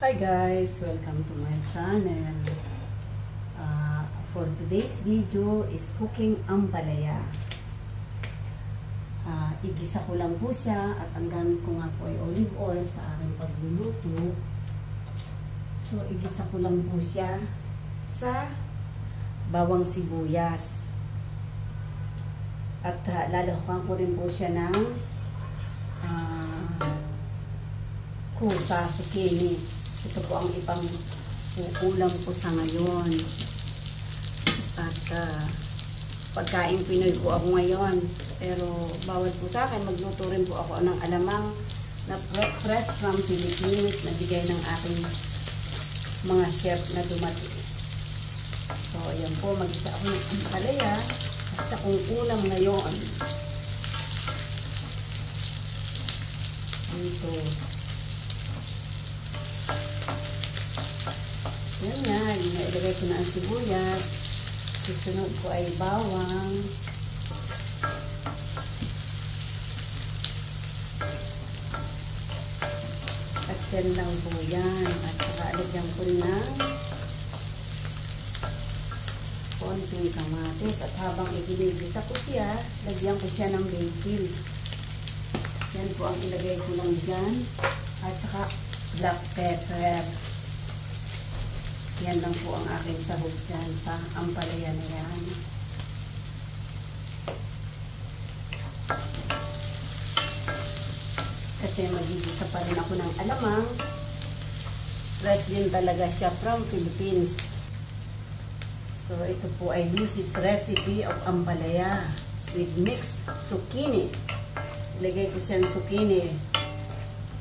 Hi guys! Welcome to my channel. For today's video is cooking ampalaya. Igisa ko lang po siya at ang gamit ko nga po ay olive oil sa aking pagluluto. So igisa ko lang po siya sa bawang sibuyas. At lalahukan ko rin po siya ng kusa, zucchini. Ito po ang ipang ulam ko sa ngayon. At pagkain Pinoy po ako ngayon. Pero bawal po sa akin. Magluto rin po ako ng alamang na fresh from Philippines na bigay ng aking mga chef na dumating. So ayan po, mag-isa ako ng ampalaya sa kong ulam ngayon. Ito. Yan nga, ilagay ko na ang sibuyas. Susunod ko ay bawang. At yan lang po yan. At saka alagyan ko ng konting kamatis. At habang iginigisa ko siya, lagyan ko siya ng basil. Yan po ang ilagay ko lang dyan. At saka black pepper. Yan lang po ang aking sahog dyan sa ampalaya na yan. Kasi magigisa pa rin ako ng alamang. Fresh din talaga siya from Philippines. So ito po ay Lucy's recipe of ampalaya with mixed zucchini. Ilagay ko siya ng zucchini.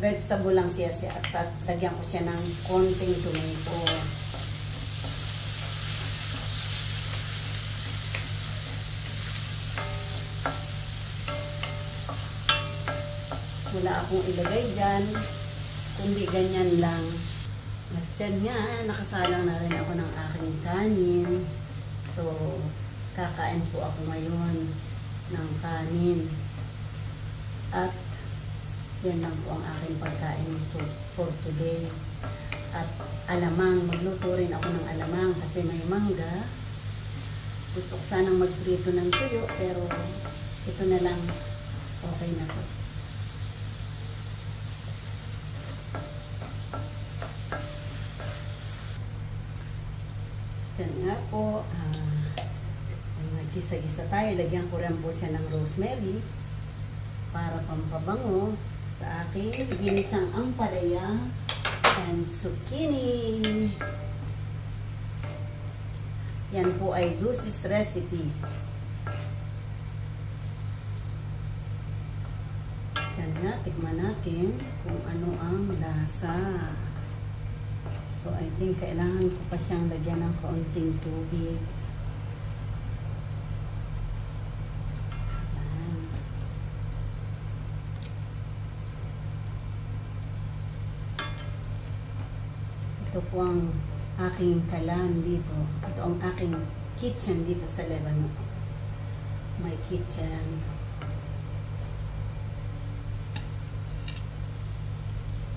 Vegetable lang siya at lagyan ko siya ng konting tomato. Wala akong ilagay dyan, kundi ganyan lang. At dyan nga, nakasalang na rin ako ng aking kanin. So, kakain po ako ngayon ng kanin. At yan lang po ang aking pagkain for today. At alamang, magluto rin ako ng alamang kasi may mangga. Gusto ko sanang magprito ng tuyo, pero ito na lang, okay na to. Diyan nga po, gisa-gisa tayo. Lagyan ko rin po siya ng rosemary para pampabango sa aking ginisang ampalaya and zucchini. Yan po ay Lucy's recipe. Diyan nga, tikman natin kung ano ang lasa. So, I think kailangan ko pa siyang lagyan ng kaunting tubig. Ayan. Ito po ang aking kalan dito. Ito ang aking kitchen dito sa Lebanon. My kitchen.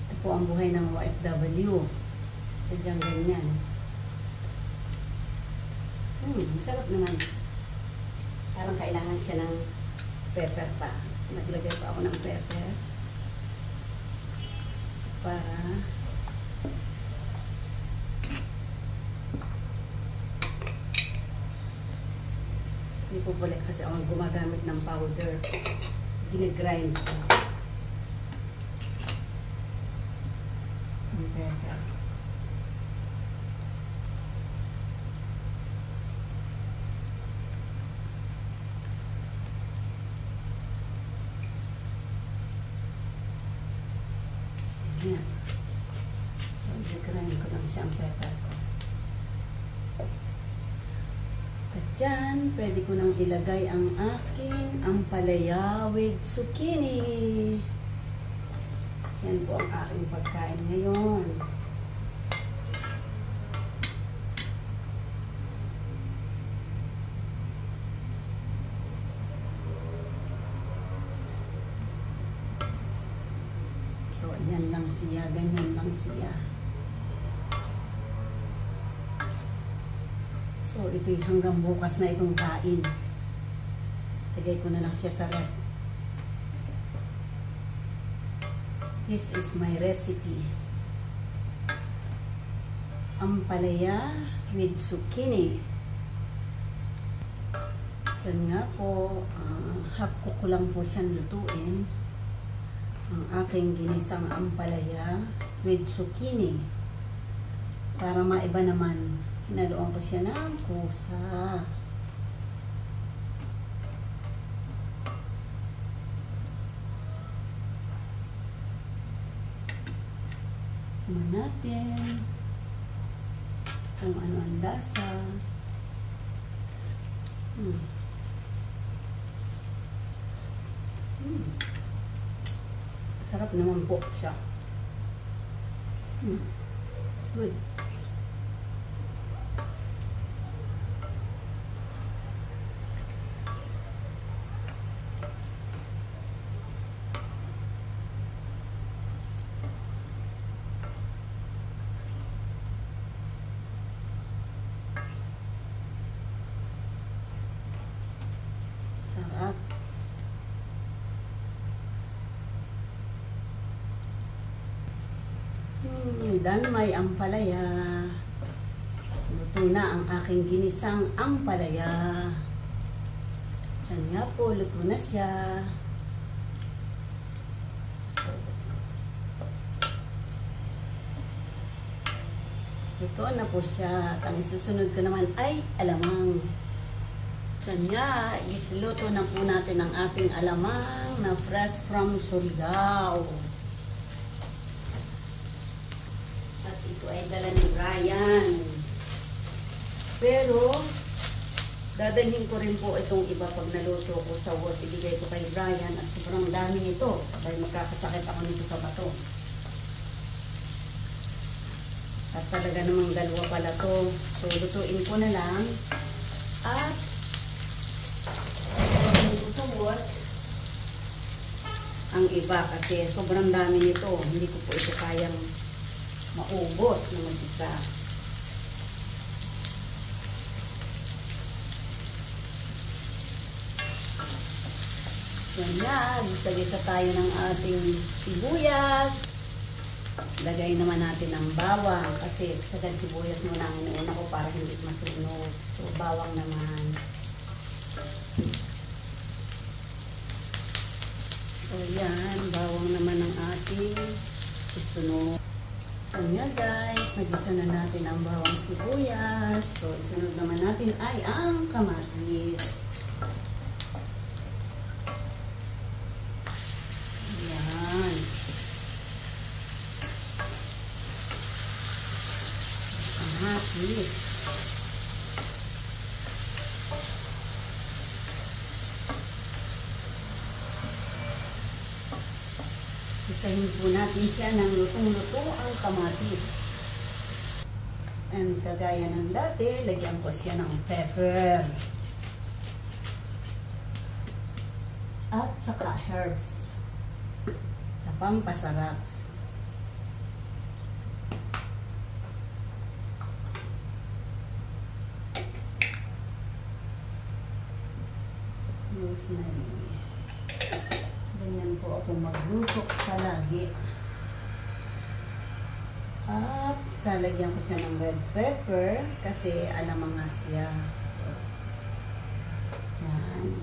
Ito po ang buhay ng OFW. Sadyang ganyan. Masarap naman. Parang kailangan siya ng pepper pa. Naglagay pa ako ng pepper. Para hindi po pala kasi ako gumagamit ng powder. Ginigrind ko. Ang pepper. Yan. So, i-grind ko lang siya ang pepper ko. At dyan, pwede ko nang ilagay ang aking ampalaya with zucchini. Yan po ang aking pagkain ngayon. So, ayan lang siya. Ganyan lang siya. So, ito'y hanggang bukas na itong kain. Lagay ko na lang siya sa ref. This is my recipe. Ampalaya with zucchini. Yan nga po, hakko ko lang po siyang lutuin. Ang aking ginisang ampalaya with zucchini. Para maiba naman, hinaluan ko siya ng kusa. Naman natin kung ano ang lasa. Sarap naman po siya. Good. Sarap. Dan may ampalaya. Luto na ang aking ginisang ampalaya. Yan nga po, luto na siya. So, luto na po siya. Ang isusunod ko naman ay alamang. Yan nga, isluto na po natin ang ating alamang na fresh from Surigao. At ito ay dala ni Brian. Pero, dadalhin ko rin po itong iba pag naluto ko sa work. Ibigay ko kay Brian at sobrang dami nito. Dahil magkakasakit ako nito sa bato. At talaga namang dalawa pala to. So, lutuin ko na lang. At, sa work, ang iba kasi sobrang dami nito. Hindi ko po ito kayang maubos na mag-isa. Yan na, gisa-gisa tayo ng ating sibuyas. Lagay naman natin ang bawang kasi sa sibuyas muna ang inuuna ko para hindi masunog. So, bawang naman. So, yan, bawang naman ang ating isunod. So, yan guys, nagisa na natin ang bawang sibuyas. So, isunod naman natin ay ang kamatis. Yan. Kamatis. Isahin po natin siya ng lutong-luto ang kamatis. And kagaya ng dati, lagyan ko siya ng pepper. At saka herbs. Na pampasarap. Rosemary. Ganyan po ako magluto palagi. At salagyan ko siya ng red pepper kasi alamang nga siya. So, yan.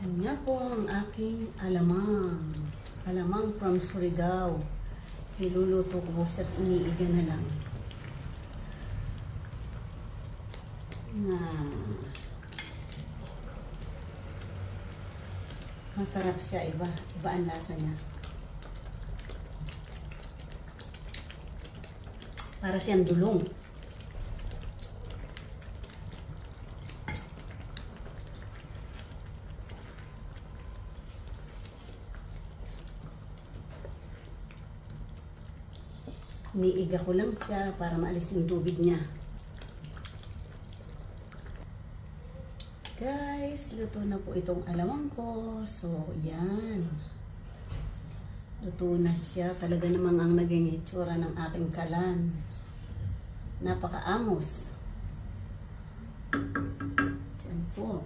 Yan nga po ang aking alamang. Alamang from Surigao. Niluluto ko at iniiga na lang. Na masarap siya, iba ang lasa niya. Para siyang dulong. Iniiga ko lang siya para maalis yung tubig niya. Guys, luto na po itong alamang ko. So, yan. Luto na siya. Talaga namang ang naging itsura ng aking kalan. Napaka-amos. Diyan po.